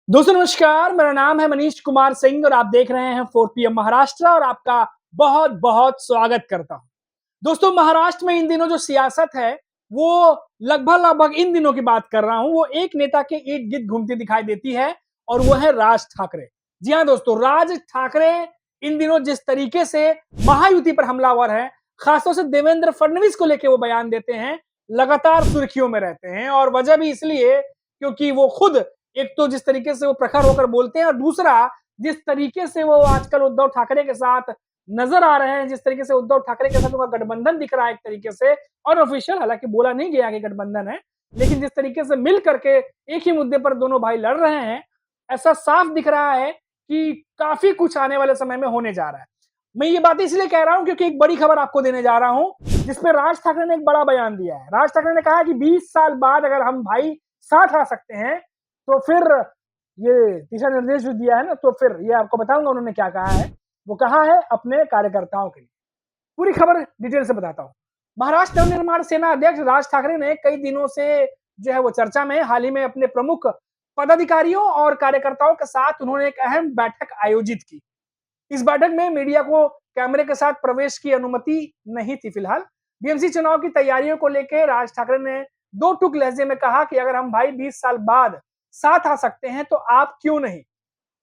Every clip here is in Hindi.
दोस्तों नमस्कार, मेरा नाम है मनीष कुमार सिंह और आप देख रहे हैं 4 PM महाराष्ट्र और आपका बहुत बहुत स्वागत करता हूं। दोस्तों महाराष्ट्र में इन दिनों जो सियासत है वो लगभग इन दिनों की बात कर रहा हूं, वो एक नेता के इर्द गिर्द घूमती दिखाई देती है और वो है राज ठाकरे। जी हाँ दोस्तों, राज ठाकरे इन दिनों जिस तरीके से महायुति पर हमलावर है, खासतौर से देवेंद्र फडणवीस को लेकर वो बयान देते हैं, लगातार सुर्खियों में रहते हैं और वजह भी इसलिए क्योंकि वो खुद एक तो जिस तरीके से वो प्रखर होकर बोलते हैं और दूसरा जिस तरीके से वो आजकल उद्धव ठाकरे के साथ नजर आ रहे हैं, जिस तरीके से उद्धव ठाकरे के साथ उनका गठबंधन दिख रहा है एक तरीके से और ऑफिशियल हालांकि बोला नहीं गया कि गठबंधन है, लेकिन जिस तरीके से मिल करके एक ही मुद्दे पर दोनों भाई लड़ रहे हैं, ऐसा साफ दिख रहा है कि काफी कुछ आने वाले समय में होने जा रहा है। मैं ये बात इसलिए कह रहा हूं क्योंकि एक बड़ी खबर आपको देने जा रहा हूं जिसपे राज ठाकरे ने एक बड़ा बयान दिया है। राज ठाकरे ने कहा कि 20 साल बाद अगर हम भाई साथ आ सकते हैं तो फिर ये दिशा निर्देश जो दिया है ना, तो फिर ये आपको बताऊंगा उन्होंने क्या कहा है। वो कहा है अपने कार्यकर्ताओं के लिए। पूरी खबर डिटेल से बताता हूँ। महाराष्ट्र नवनिर्माण सेना अध्यक्ष राज ठाकरे ने कई दिनों से जो है वो चर्चा में हाल ही में अपने प्रमुख पदाधिकारियों और कार्यकर्ताओं के साथ उन्होंने एक अहम बैठक आयोजित की। इस बैठक में मीडिया को कैमरे के साथ प्रवेश की अनुमति नहीं थी फिलहाल। बीएमसी चुनाव की तैयारियों को लेकर राज ठाकरे ने दो टूक लहजे में कहा कि अगर हम भाई 20 साल बाद साथ आ सकते हैं तो आप क्यों नहीं,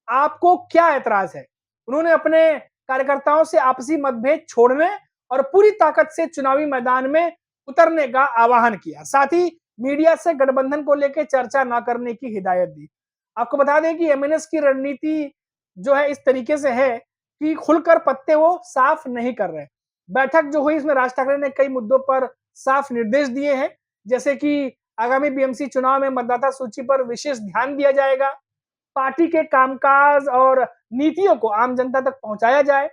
आपको क्या ऐतराज है। उन्होंने अपने कार्यकर्ताओं से आपसी मतभेद छोड़ने और पूरी ताकत से चुनावी मैदान में उतरने का आह्वान किया। साथ ही मीडिया से गठबंधन को लेकर चर्चा न करने की हिदायत दी। आपको बता दें कि एमएनएस की रणनीति जो है इस तरीके से है कि खुलकर पत्ते वो साफ नहीं कर रहे। बैठक जो हुई इसमें राज ठाकरे ने कई मुद्दों पर साफ निर्देश दिए हैं, जैसे कि आगामी बीएमसी चुनाव में मतदाता सूची पर विशेष ध्यान दिया जाएगा, पार्टी के कामकाज और नीतियों को आम जनता तक पहुंचाया जाए।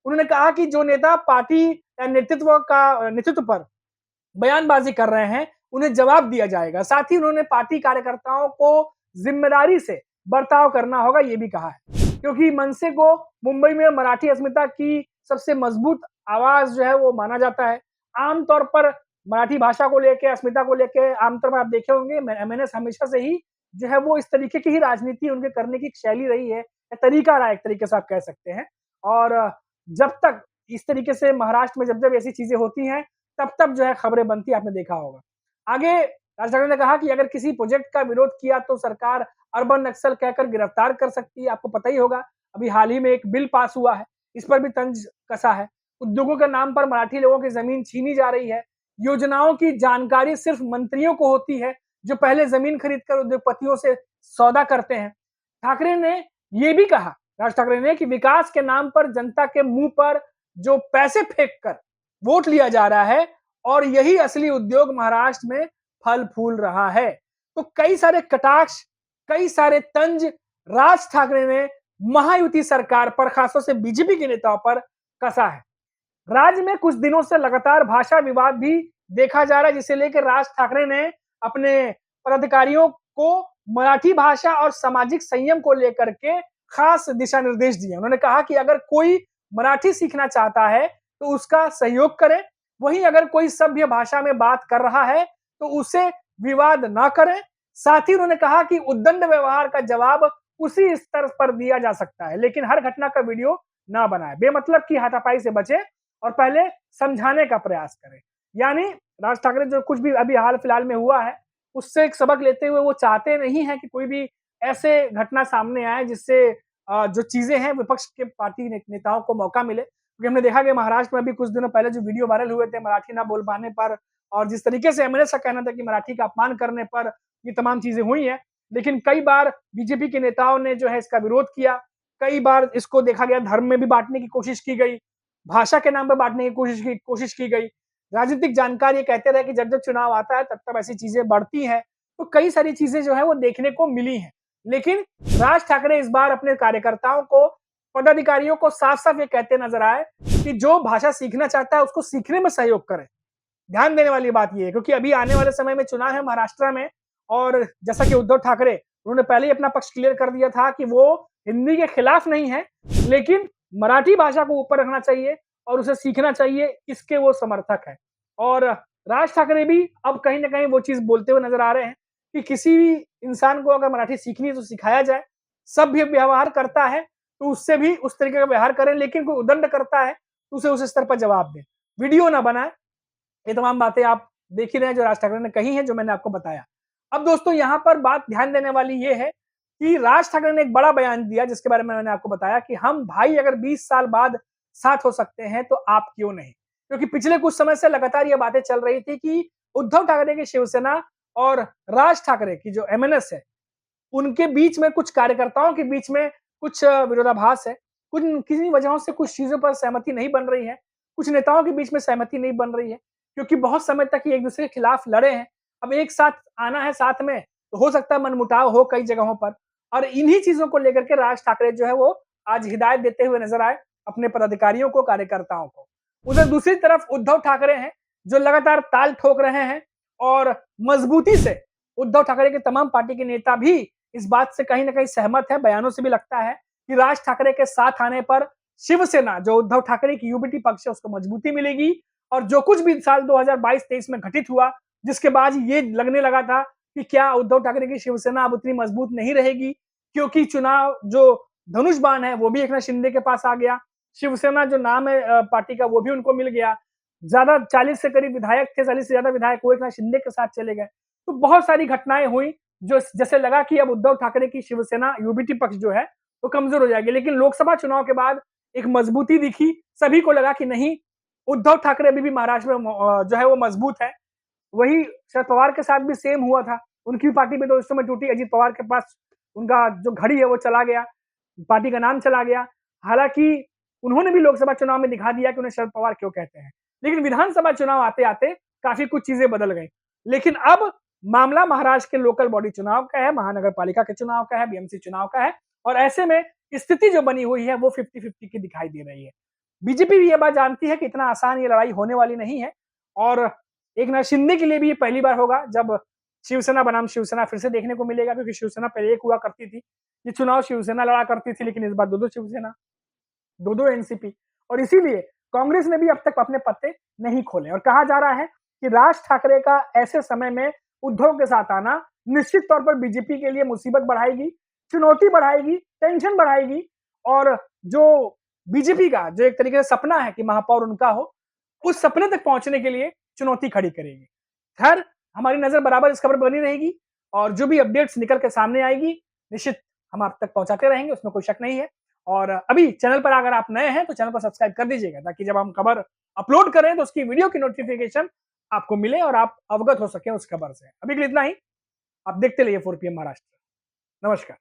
उन्होंने कहा कि जो नेता पार्टी या नेतृत्व पर बयानबाजी कर रहे हैं, उन्हें जवाब दिया जाएगा। साथ ही उन्होंने पार्टी कार्यकर्ताओं को जिम्मेदारी से बर्ताव करना होगा, ये भी कहा है, क्योंकि मनसे को मुंबई में मराठी अस्मिता की सबसे मजबूत आवाज जो है वो माना जाता है। आमतौर पर मराठी भाषा को लेके, अस्मिता को लेके आमतौर पर आप देखे होंगे एमएनएस हमेशा से ही जो है वो इस तरीके की ही राजनीति उनके करने की शैली रही है, या तरीका रहा है एक तरीके से आप कह सकते हैं। और जब तक इस तरीके से महाराष्ट्र में जब ऐसी चीजें होती हैं तब जो है खबरें बनती आपने देखा होगा। आगे राज ठाकरे ने कहा कि अगर किसी प्रोजेक्ट का विरोध किया तो सरकार अर्बन नक्सल कहकर गिरफ्तार कर सकती है। आपको पता ही होगा अभी हाल ही में एक बिल पास हुआ है, इस पर भी तंज कसा है। उद्योगों के नाम पर मराठी लोगों की जमीन छीनी जा रही है। योजनाओं की जानकारी सिर्फ मंत्रियों को होती है जो पहले जमीन खरीदकर उद्योगपतियों से सौदा करते हैं। ठाकरे ने यह भी कहा, राज ठाकरे ने, कि विकास के नाम पर जनता के मुंह पर जो पैसे फेंक कर वोट लिया जा रहा है और यही असली उद्योग महाराष्ट्र में फल फूल रहा है। तो कई सारे कटाक्ष, कई सारे तंज राज ठाकरे ने महायुति सरकार पर, खासतौर से बीजेपी के नेताओं पर कसा है। राज्य में कुछ दिनों से लगातार भाषा विवाद भी देखा जा रहा है, जिसे लेकर राज ठाकरे ने अपने पदाधिकारियों को मराठी भाषा और सामाजिक संयम को लेकर के खास दिशा निर्देश दिए। उन्होंने कहा कि अगर कोई मराठी सीखना चाहता है तो उसका सहयोग करें, वहीं अगर कोई सभ्य भाषा में बात कर रहा है तो उसे विवाद ना करें। साथ ही उन्होंने कहा कि उद्दंड व्यवहार का जवाब उसी स्तर पर दिया जा सकता है, लेकिन हर घटना का वीडियो ना बनाए। बेमतलब की हाथापाई से बचे और पहले समझाने का प्रयास करें। यानी राज ठाकरे जो कुछ भी अभी हाल फिलहाल में हुआ है उससे एक सबक लेते हुए वो चाहते नहीं है कि कोई भी ऐसे घटना सामने आए जिससे जो चीजें हैं विपक्ष के पार्टी नेताओं को मौका मिले। क्योंकि हमने देखा कि महाराष्ट्र में अभी कुछ दिनों पहले जो वीडियो वायरल हुए थे मराठी ना बोल पाने पर, और जिस तरीके से एमएनएस का कहना था कि मराठी का अपमान करने पर ये तमाम चीजें हुई हैं, लेकिन कई बार बीजेपी के नेताओं ने जो है इसका विरोध किया। कई बार इसको देखा गया धर्म में भी बांटने की कोशिश की गई, भाषा के नाम पर बांटने की कोशिश की गई। राजनीतिक जानकार ये कहते रहे कि जब चुनाव आता है तब ऐसी चीजें बढ़ती हैं। तो कई सारी चीजें जो है वो देखने को मिली हैं, लेकिन राज ठाकरे इस बार अपने कार्यकर्ताओं को, पदाधिकारियों को साफ साफ ये कहते नजर आए कि जो भाषा सीखना चाहता है उसको सीखने में सहयोग करें। ध्यान देने वाली बात यह है क्योंकि अभी आने वाले समय में चुनाव है महाराष्ट्र में, और जैसा कि उद्धव ठाकरे उन्होंने पहले ही अपना पक्ष क्लियर कर दिया था कि वो हिंदी के खिलाफ नहीं है, लेकिन मराठी भाषा को ऊपर रखना चाहिए और उसे सीखना चाहिए, इसके वो समर्थक है। और राज ठाकरे भी अब कहीं ना कहीं वो चीज बोलते हुए नजर आ रहे हैं कि किसी भी इंसान को अगर मराठी सीखनी है तो सिखाया जाए, सभ्य व्यवहार करता है तो उससे भी उस तरीके का व्यवहार करें, लेकिन कोई उद्दंड करता है तो उसे उस स्तर पर जवाब दें, वीडियो ना बनाए। ये तमाम बातें आप देख ही रहे हैं जो राज ठाकरे ने कही है, जो मैंने आपको बताया। अब दोस्तों यहाँ पर बात ध्यान देने वाली ये है कि राज ठाकरे ने एक बड़ा बयान दिया जिसके बारे में मैंने आपको बताया कि हम भाई अगर 20 साल बाद साथ हो सकते हैं तो आप क्यों नहीं, क्योंकि पिछले कुछ समय से लगातार ये बातें चल रही थी कि उद्धव ठाकरे की शिवसेना और राज ठाकरे की जो एमएनएस है उनके बीच में, कुछ कार्यकर्ताओं के बीच में कुछ विरोधाभास है, कुछ किसी वजहों से कुछ चीजों पर सहमति नहीं बन रही है, कुछ नेताओं के बीच में सहमति नहीं बन रही है, क्योंकि बहुत समय तक ये एक दूसरे के खिलाफ लड़े हैं। अब एक साथ आना है साथ में, तो हो सकता है मनमुटाव हो कई जगहों पर, और इन्हीं चीजों को लेकर के राज ठाकरे जो है वो आज हिदायत देते हुए नजर आए अपने पदाधिकारियों को, कार्यकर्ताओं को। उधर दूसरी तरफ उद्धव ठाकरे हैं जो लगातार ताल ठोक रहे हैं, और मजबूती से उद्धव ठाकरे के तमाम पार्टी के नेता भी इस बात से कहीं ना कहीं सहमत है, बयानों से भी लगता है कि राज ठाकरे के साथ आने पर शिवसेना, जो उद्धव ठाकरे की यूबीटी पक्ष है, उसको मजबूती मिलेगी, और जो कुछ भी साल 2022-23 में घटित हुआ, जिसके बाद ये लगने लगा था कि क्या उद्धव ठाकरे की शिवसेना अब उतनी मजबूत नहीं रहेगी, क्योंकि चुनाव जो धनुष बाण है वो भी एकनाथ शिंदे के पास आ गया, शिवसेना जो नाम है पार्टी का वो भी उनको मिल गया, ज्यादा 40 से करीब विधायक थे, 40 से ज्यादा विधायक वो एकनाथ शिंदे के साथ चले गए। तो बहुत सारी घटनाएं हुई जो जैसे लगा कि अब उद्धव ठाकरे की शिवसेना यूबीटी पक्ष जो है वो कमजोर हो जाएगी, लेकिन लोकसभा चुनाव के बाद एक मजबूती दिखी, सभी को लगा कि नहीं, उद्धव ठाकरे अभी भी महाराष्ट्र में जो है वो मजबूत है। वही शरद पवार के साथ भी सेम हुआ था, उनकी पार्टी भी तो उस समय टूटी, अजीत पवार के पास उनका जो घड़ी है वो चला गया, पार्टी का नाम चला गया। हालांकि उन्होंने भी लोकसभा चुनाव में दिखा दिया कि उन्हें शरद पवार क्यों कहते हैं, लेकिन विधानसभा चुनाव आते आते काफी कुछ चीजें बदल गई। लेकिन अब मामला महाराष्ट्र के लोकल बॉडी चुनाव का है, महानगर पालिका के चुनाव का है, बीएमसी चुनाव का है, और ऐसे में स्थिति जो बनी हुई है वो 50-50 की दिखाई दे रही है। बीजेपी भी ये बात जानती है कि इतना आसान ये लड़ाई होने वाली नहीं है, और एकनाथ शिंदे के लिए भी ये पहली बार होगा जब शिवसेना बनाम शिवसेना फिर से देखने को मिलेगा, क्योंकि शिवसेना पहले एक हुआ करती थी, ये चुनाव शिवसेना लड़ा करती थी, लेकिन इस बार दो शिवसेना, दो एनसीपी, और इसीलिए कांग्रेस ने भी अब तक अपने पत्ते नहीं खोले, और कहा जा रहा है कि राज ठाकरे का ऐसे समय में उद्धव के साथ आना निश्चित तौर पर बीजेपी के लिए मुसीबत बढ़ाएगी, चुनौती बढ़ाएगी, टेंशन बढ़ाएगी, और जो बीजेपी का जो एक तरीके से सपना है कि महापौर उनका हो, उस सपने तक पहुंचने के लिए चुनौती खड़ी करेगी। खैर, हमारी नजर बराबर इस खबर पर बनी रहेगी, और जो भी अपडेट्स निकल के सामने आएगी निश्चित हम आप तक पहुंचाते रहेंगे, उसमें कोई शक नहीं है। और अभी चैनल पर अगर आप नए हैं तो चैनल को सब्सक्राइब कर दीजिएगा, ताकि जब हम खबर अपलोड करें तो उसकी वीडियो की नोटिफिकेशन आपको मिले और आप अवगत हो सके उस खबर से। अभी के लिए इतना ही, आप देखते रहिए 4 PM महाराष्ट्र। नमस्कार।